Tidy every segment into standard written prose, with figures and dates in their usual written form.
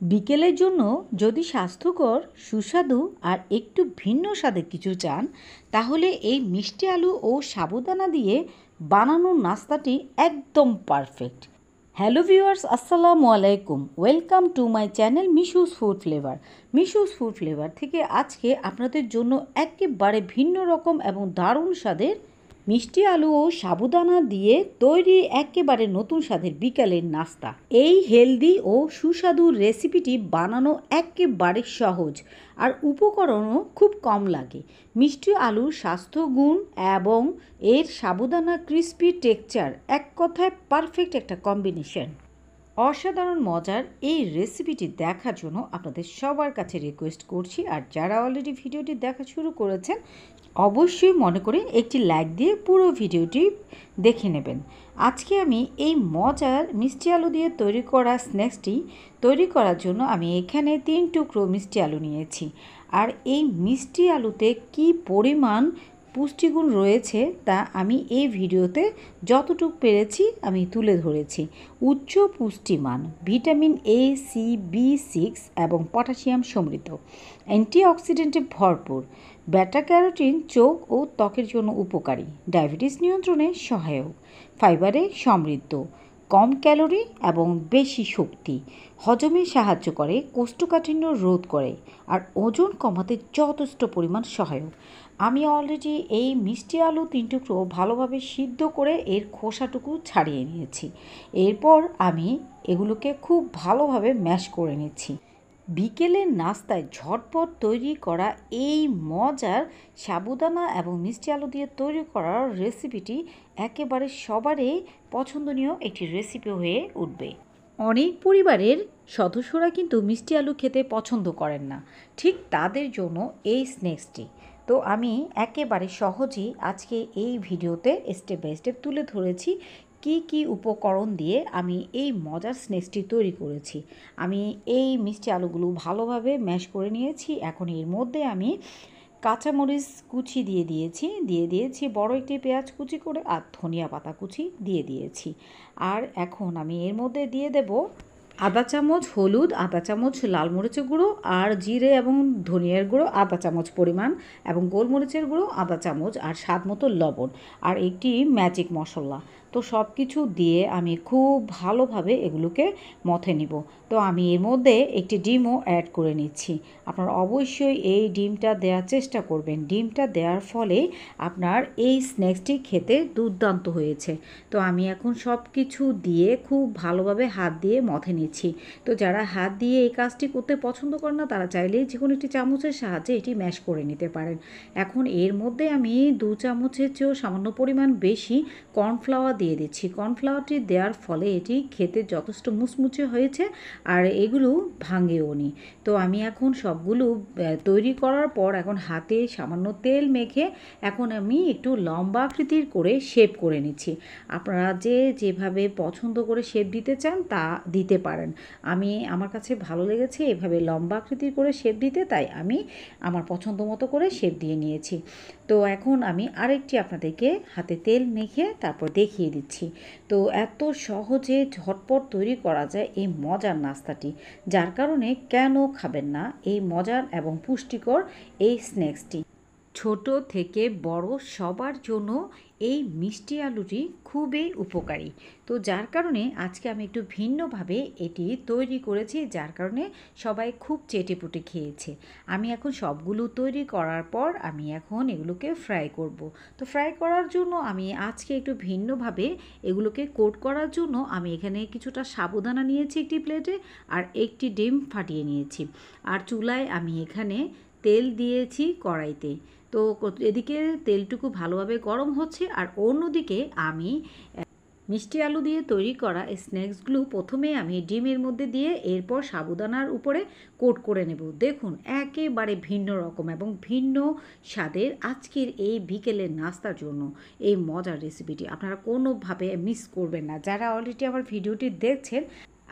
বিকেলের জন্য যদি স্বাস্থ্যকর সুস্বাদু আর একটু ভিন্ন স্বাদের কিছু চান তাহলে এই মিষ্টি আলু ও সাবুদানা দিয়ে বানানো নাস্তাটি একদম পারফেক্ট। হ্যালো ভিউয়ার্স, আসসালামু আলাইকুম। Welcome to my channel মিশুস food flavour. মিশুস food flavour থেকে আজকে আপনাদের জন্য একেবারে ভিন্ন রকম এবং দারুণ স্বাদের মিষ্টি আলু ও সাবুদানা দিয়ে তৈরি একেবারে নতুন স্বাদের বিকালের নাস্তা। এই হেলদি ও সুস্বাদু রেসিপিটি বানানো একেবারে সহজ আর উপকরণও খুব কম লাগে। মিষ্টি আলুর স্বাস্থ্যগুণ এবং এর সাবুদানা ক্রিস্পি টেক্সচার এক কথায় পারফেক্ট একটা কম্বিনেশন। অসাধারণ মজার এই রেসিপিটি দেখার জন্য আপনাদের সবার কাছে রিকোয়েস্ট করছি, আর যারা অলরেডি ভিডিওটি দেখা শুরু করেছেন অবশ্যই মনে করে একটি লাইক দিয়ে পুরো ভিডিওটি দেখে নেবেন। আজকে আমি এই মজার মিষ্টি আলু দিয়ে তৈরি করা স্ন্যাক্সটি তৈরি করার জন্য আমি এখানে 3 টুকরো মিষ্টি আলু নিয়েছি। আর এই মিষ্টি আলুতে কি পরিমাণ পুষ্টিগুণ রয়েছে তা আমি এই ভিডিওতে যতটুকু পেরেছি আমি তুলে ধরেছি। উচ্চ পুষ্টিমান, ভিটামিন এ, সি, বি6 এবং পটাশিয়াম সমৃদ্ধ, অ্যান্টিঅক্সিডেন্টে ভরপুর, বেটা ক্যারোটিন চোখ ও ত্বকের জন্য উপকারী, ডায়াবেটিস নিয়ন্ত্রণে সহায়ক, ফাইবারে সমৃদ্ধ, কম ক্যালোরি এবং বেশি শক্তি, হজমে সাহায্য করে, কোষ্ঠকাঠিন্য রোধ করে আর ওজন কমাতে যথেষ্ট পরিমাণ সহায়ক। আমি অলরেডি এই মিষ্টি আলু 3 টুকরো ভালোভাবে সিদ্ধ করে এর খোসাটুকু ছাড়িয়ে নিয়েছি। এরপর আমি এগুলোকে খুব ভালোভাবে ম্যাশ করে নিচ্ছি। বিকেলের নাস্তায় ঝটপট তৈরি করা এই মজার সাবুদানা এবং মিষ্টি আলু দিয়ে তৈরি করা রেসিপিটি একেবারে সবারই পছন্দনীয় একটি রেসিপি হয়ে উঠবে। অনেক পরিবারের সদস্যরা কিন্তু মিষ্টি আলু খেতে পছন্দ করেন না, ঠিক তাদের জন্য এই স্ন্যাক্সটি। তো আমি একেবারে সহজেই আজকে এই ভিডিওতে স্টেপ বাই স্টেপ তুলে ধরেছি কি কি উপকরণ দিয়ে আমি এই মজার স্ন্যাক্সটি তৈরি করেছি। আমি এই মিষ্টি আলুগুলো ভালোভাবে ম্যাশ করে নিয়েছি। এখন এর মধ্যে আমি কাঁচামরিচ কুচি দিয়ে দিয়েছি বড় একটি পেঁয়াজ কুচি করে, আর ধনিয়া পাতা কুচি দিয়ে দিয়েছি। আর এখন আমি এর মধ্যে দিয়ে দেব আধা চামচ হলুদ, আধা চামচ লাল মরিচের গুঁড়ো, আর জিরে এবং ধনিয়ার গুঁড়ো আধা চামচ পরিমাণ, এবং গোলমরিচের গুঁড়ো আধা চামচ, আর স্বাদ মতো লবণ, আর একটি ম্যাজিক মশলা। তো সব কিছু দিয়ে আমি খুব ভালোভাবে এগুলোকে মথে নিব। তো আমি এর মধ্যে একটি ডিমও অ্যাড করে নিচ্ছি। আপনারা অবশ্যই এই ডিমটা দেওয়ার চেষ্টা করবেন। ডিমটা দেওয়ার ফলে আপনার এই স্ন্যাক্সটি খেতে দুর্দান্ত হয়েছে। তো আমি এখন সব কিছু দিয়ে খুব ভালোভাবে হাত দিয়ে মথে নিচ্ছি। তো যারা হাত দিয়ে এই কাজটি করতে পছন্দ করেন না তারা চাইলেই যে কোনো একটি চামচের সাহায্যে এটি ম্যাশ করে নিতে পারেন। এখন এর মধ্যে আমি 2 চামচের চেয়েও সামান্য পরিমাণ বেশি কর্নফ্লাওয়ার দিয়ে দিচ্ছি। কর্নফ্লাওয়ারটি দেওয়ার ফলে এটি খেতে যথেষ্ট মুচমুচে হয়েছে আর এগুলো ভাঙেও নি। তো আমি এখন সবগুলো তৈরি করার পর এখন হাতে সামান্য তেল মেখে এখন আমি একটু লম্বা আকৃতির করে শেপ করে নিচ্ছি। আপনারা যেভাবে পছন্দ করে শেপ দিতে চান তা দিতে পারেন। আমার কাছে ভালো লেগেছে এভাবে লম্বা আকৃতির করে শেপ দিতে, তাই আমি আমার পছন্দ মতো করে শেপ দিয়ে নিয়েছি। তো এখন আমি আরেকটি আপনাদেরকে হাতে তেল মেখে তারপর দেখিয়ে দিচ্ছি। তো এত সহজে ঝটপট তৈরি করা যায় এই মজার নাস্তাটি, যার কারণে কেন খাবেন না এই মজার এবং পুষ্টিকর এই স্ন্যাক্সটি। ছোট থেকে বড় সবার জন্য এই মিষ্টি আলুটি খুবই উপকারী। তো যার কারণে আজকে আমি একটু ভিন্নভাবে এটি তৈরি করেছি, যার কারণে সবাই খুব চেটেপুটে খেয়েছে। আমি এখন সবগুলো তৈরি করার পর আমি এখন এগুলোকে ফ্রাই করব। তো ফ্রাই করার জন্য আমি আজকে একটু ভিন্নভাবে এগুলোকে কোট করার জন্য আমি এখানে কিছুটা সাবুদানা নিয়েছি একটি প্লেটে, আর একটি ডিম ফাটিয়ে নিয়েছি। আর চুলায় আমি এখানে তেল দিয়েছি কড়াইতে। তো এদিকে তেলটুকু ভালোভাবে গরম হচ্ছে, আর অন্যদিকে আমি মিষ্টি আলু দিয়ে তৈরি করা এই স্ন্যাক্সগুলো প্রথমে আমি ডিমের মধ্যে দিয়ে এরপর সাবুদানার উপরে কোট করে নেব। দেখুন একেবারে ভিন্ন রকম এবং ভিন্ন স্বাদের আজকের এই বিকেলের নাস্তার জন্য এই মজার রেসিপিটি আপনারা কোনোভাবে মিস করবেন না। যারা অলরেডি আমার ভিডিওটি দেখছেন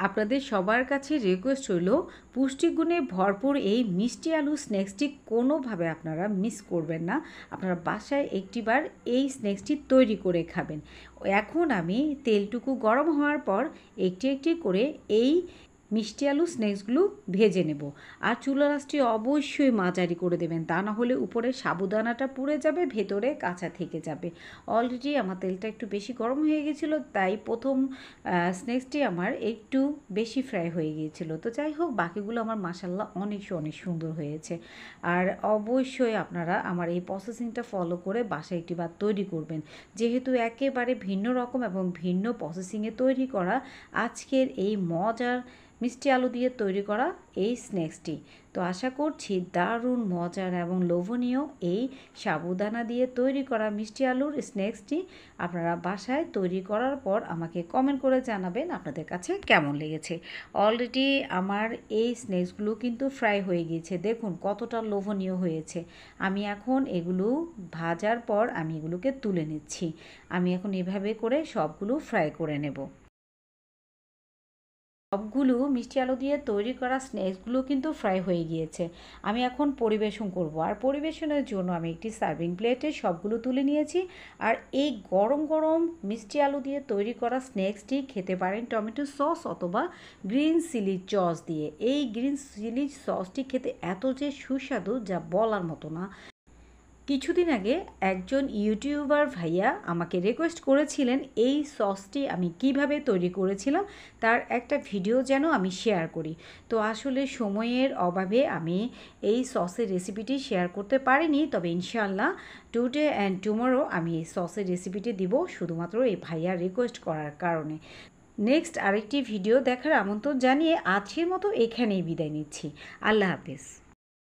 আপনাদের সবার কাছে রিকোয়েস্ট হইল পুষ্টিগুণে ভরপুর এই মিষ্টি আলু স্ন্যাক্সটি কোনোভাবে আপনারা মিস করবেন না। আপনারা বাসায় একটিবার এই স্ন্যাক্সটি তৈরি করে খাবেন। এখন আমি তেলটুকু গরম হওয়ার পর একটি একটি করে এই মিষ্টি আলু স্ন্যাক্সগুলো ভেজে নেব। আর চুলার আঁচটি অবশ্যই মাঝারি করে দেবেন, তা না হলে উপরে সাবুদানাটা পুড়ে যাবে, ভেতরে কাঁচা থেকে যাবে। অলরেডি আমার তেলটা একটু বেশি গরম হয়ে গেছিলো, তাই প্রথম স্ন্যাক্সটি আমার একটু বেশি ফ্রাই হয়ে গিয়েছিল। তো যাই হোক, বাকিগুলো আমার মাশাল্লাহ অনেক সুন্দর হয়েছে। আর অবশ্যই আপনারা আমার এই প্রসেসিংটা ফলো করে বাসায় একটিবার তৈরি করবেন, যেহেতু একেবারে ভিন্ন রকম এবং ভিন্ন প্রসেসিংয়ে তৈরি করা আজকের এই মজার মিষ্টি আলু দিয়ে তৈরি করা এই স্ন্যাক্সটি। তো আশা করছি দারুণ মজার এবং লোভনীয় এই সাবুদানা দিয়ে তৈরি করা মিষ্টি আলুর স্ন্যাক্সটি আপনারা বাসায় তৈরি করার পর আমাকে কমেন্ট করে জানাবেন আপনাদের কাছে কেমন লেগেছে। অলরেডি আমার এই স্ন্যাক্সগুলো কিন্তু ফ্রাই হয়ে গিয়েছে, দেখুন কতটা লোভনীয় হয়েছে। আমি এখন এগুলো ভাজার পর আমি এগুলোকে তুলে নিচ্ছি। আমি এখন এভাবে করে সবগুলো ফ্রাই করে নেব। সবগুলো মিষ্টি আলু দিয়ে তৈরি করা স্ন্যাক্সগুলো কিন্তু ফ্রাই হয়ে গিয়েছে। আমি এখন পরিবেশন করব, আর পরিবেশনের জন্য আমি একটি সার্ভিং প্লেটে সবগুলো তুলে নিয়েছি। আর এই গরম গরম মিষ্টি আলু দিয়ে তৈরি করা স্ন্যাক্সটি খেতে পারেন টমেটো সস অথবা গ্রিন চিলি সস দিয়ে। এই গ্রিন চিলি সসটি খেতে এত যে সুস্বাদু যা বলার মতো না। কিছুদিন আগে একজন ইউটিউবার ভাইয়া আমাকে রিকোয়েস্ট করেছিলেন এই সসটি আমি কিভাবে তৈরি করেছিলাম তার একটা ভিডিও যেন আমি শেয়ার করি। তো আসলে সময়ের অভাবে আমি এই সসের রেসিপিটি শেয়ার করতে পারিনি, তবে ইনশাআল্লাহ টুডে অ্যান্ড টুমরো আমি এই সসের রেসিপিটি দিব, শুধুমাত্র এই ভাইয়া রিকোয়েস্ট করার কারণে। নেক্সট আরেকটি ভিডিও দেখার আমন্ত্রণ জানিয়ে আজকের মতো এখানেই বিদায় নিচ্ছি। আল্লাহ হাফেজ।